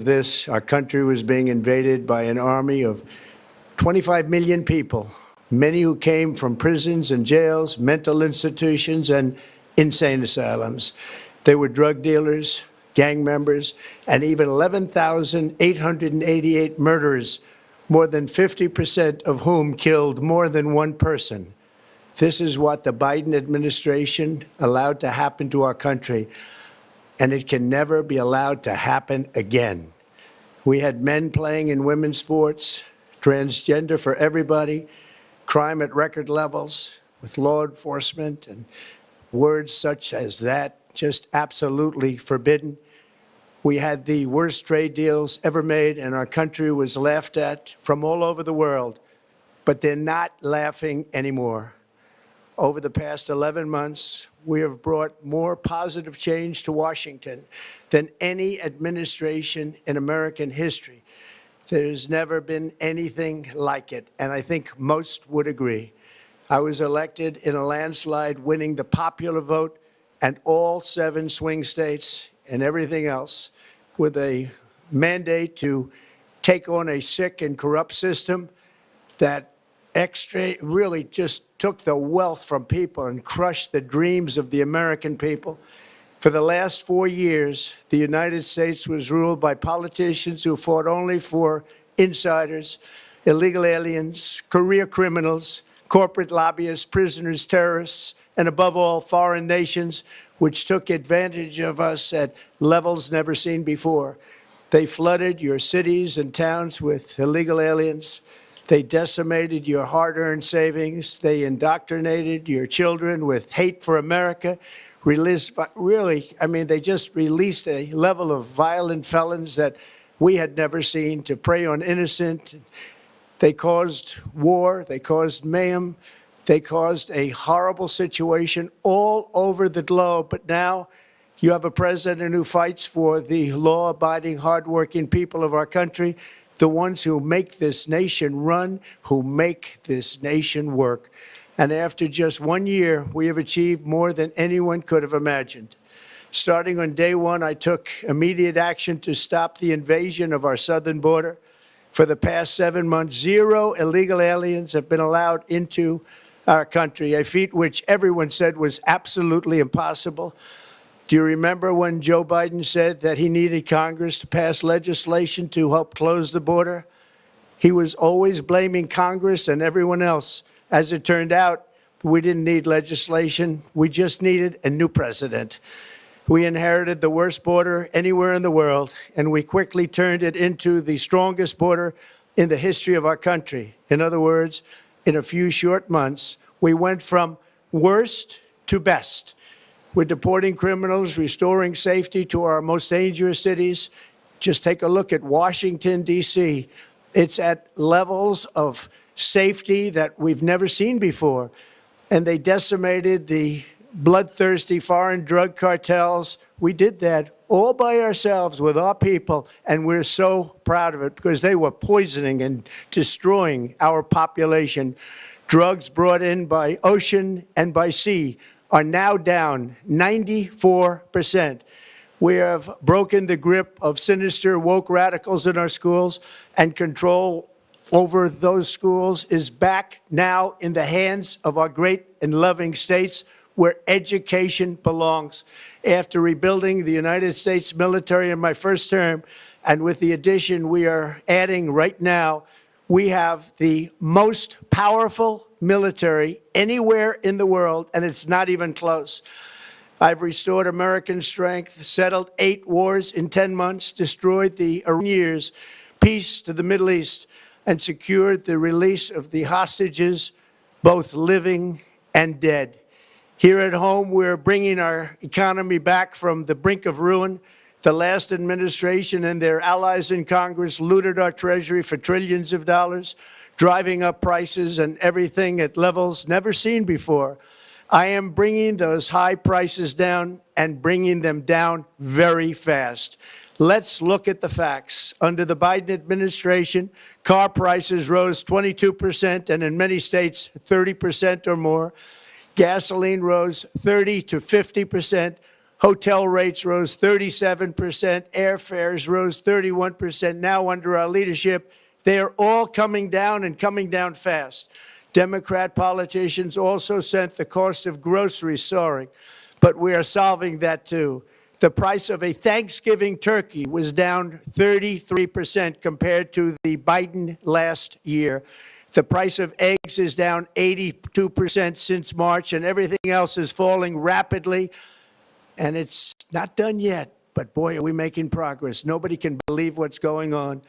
this, our country was being invaded by an army of 25 million people, many who came from prisons and jails, mental institutions, and insane asylums. They were drug dealers, gang members, and even 11,888 murderers, more than 50% of whom killed more than one person. This is what the Biden administration allowed to happen to our country, and it can never be allowed to happen again. We had men playing in women's sports, transgender for everybody, crime at record levels with law enforcement, and words such as that just absolutely forbidden. We had the worst trade deals ever made, and our country was laughed at from all over the world. But they're not laughing anymore. Over the past 11 months, we have brought more positive change to Washington than any administration in American history. There's never been anything like it, and I think most would agree. I was elected in a landslide, winning the popular vote and all 7 swing states and everything else, with a mandate to take on a sick and corrupt system that really just took the wealth from people and crushed the dreams of the American people. For the last 4 years, the United States was ruled by politicians who fought only for insiders, illegal aliens, career criminals, corporate lobbyists, prisoners, terrorists, and above all, foreign nations, which took advantage of us at levels never seen before. They flooded your cities and towns with illegal aliens. They decimated your hard-earned savings. They indoctrinated your children with hate for America. They just released a level of violent felons that we had never seen to prey on innocent. They caused war. They caused mayhem. They caused a horrible situation all over the globe. But now you have a president who fights for the law-abiding, hardworking people of our country, the ones who make this nation run, who make this nation work. And after just 1 year, we have achieved more than anyone could have imagined. Starting on day one, I took immediate action to stop the invasion of our southern border. For the past 7 months, 0 illegal aliens have been allowed into our country, a feat which everyone said was absolutely impossible. Do you remember when Joe Biden said that he needed Congress to pass legislation to help close the border? He was always blaming Congress and everyone else. As it turned out, we didn't need legislation. We just needed a new president. We inherited the worst border anywhere in the world, and we quickly turned it into the strongest border in the history of our country. In other words, in a few short months, we went from worst to best. We're deporting criminals, restoring safety to our most dangerous cities. Just take a look at Washington, D.C. It's at levels of safety that we've never seen before. And they decimated the bloodthirsty foreign drug cartels. We did that all by ourselves with our people, and we're so proud of it because they were poisoning and destroying our population. Drugs brought in by ocean and by sea are now down 94%. We have broken the grip of sinister woke radicals in our schools, and control over those schools is back now in the hands of our great and loving states where education belongs. After rebuilding the United States military in my first term, and with the addition we are adding right now, we have the most powerful military anywhere in the world, and it's not even close. I've restored American strength, settled 8 wars in 10 months, destroyed the years, peace to the Middle East, and secured the release of the hostages, both living and dead. Here at home, we're bringing our economy back from the brink of ruin. The last administration and their allies in Congress looted our treasury for trillions of dollars, driving up prices and everything at levels never seen before. I am bringing those high prices down and bringing them down very fast. Let's look at the facts. Under the Biden administration, car prices rose 22% and in many states 30% or more. Gasoline rose 30 to 50%. Hotel rates rose 37%, airfares rose 31%. Now, under our leadership, they are all coming down and coming down fast. Democrat politicians also sent the cost of groceries soaring, but we are solving that too. The price of a Thanksgiving turkey was down 33% compared to the Biden last year. The price of eggs is down 82% since March, and everything else is falling rapidly. And it's not done yet, but boy, are we making progress. Nobody can believe what's going on.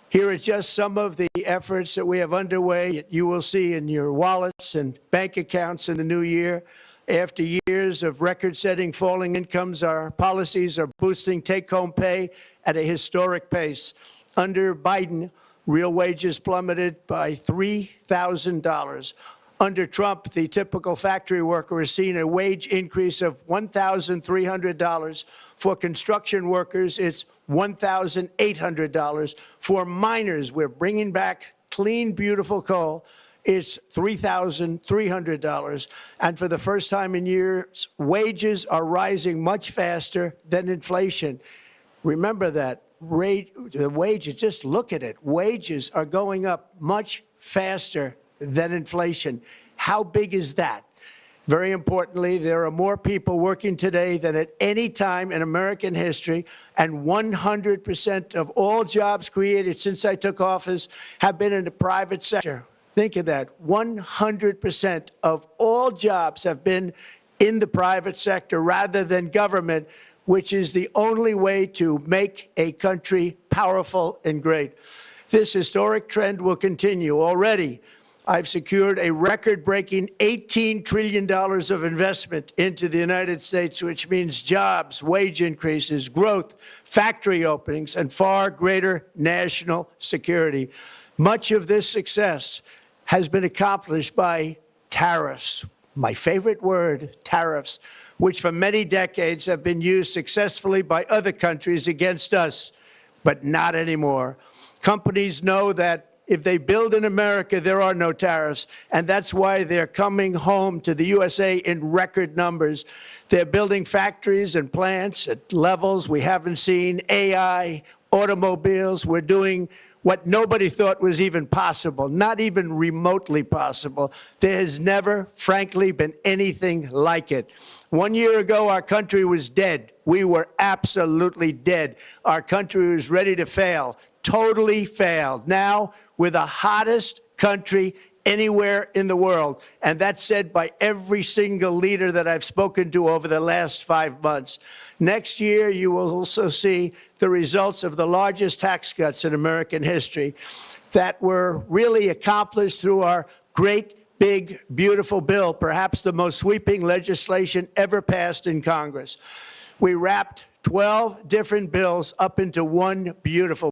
Here are just some of the efforts that we have underway. You will see in your wallets and bank accounts in the new year. After years of record-setting falling incomes, our policies are boosting take-home pay at a historic pace. Under Biden, real wages plummeted by $3,000. Under Trump, the typical factory worker has seen a wage increase of $1,300. For construction workers, it's $1,800. For miners, we're bringing back clean, beautiful coal. It's $3,300. And for the first time in years, wages are rising much faster than inflation. Remember that. The wages, just look at it. Wages are going up much faster than inflation. How big is that? Very importantly, there are more people working today than at any time in American history, and 100% of all jobs created since I took office have been in the private sector. Think of that. 100% of all jobs have been in the private sector rather than government, which is the only way to make a country powerful and great. This historic trend will continue. Already, I've secured a record-breaking $18 trillion of investment into the United States, which means jobs, wage increases, growth, factory openings, and far greater national security. Much of this success has been accomplished by tariffs. My favorite word, tariffs, which for many decades have been used successfully by other countries against us, but not anymore. Companies know that if they build in America, there are no tariffs, and that's why they're coming home to the USA in record numbers. They're building factories and plants at levels we haven't seen, AI, automobiles. We're doing what nobody thought was even possible, not even remotely possible. There has never, frankly, been anything like it. 1 year ago, our country was dead. We were absolutely dead. Our country was ready to fail, totally failed. Now, we're the hottest country anywhere in the world, and that's said by every single leader that I've spoken to over the last 5 months. Next year, you will also see the results of the largest tax cuts in American history that were really accomplished through our great, big, beautiful bill, perhaps the most sweeping legislation ever passed in Congress. We wrapped 12 different bills up into one beautiful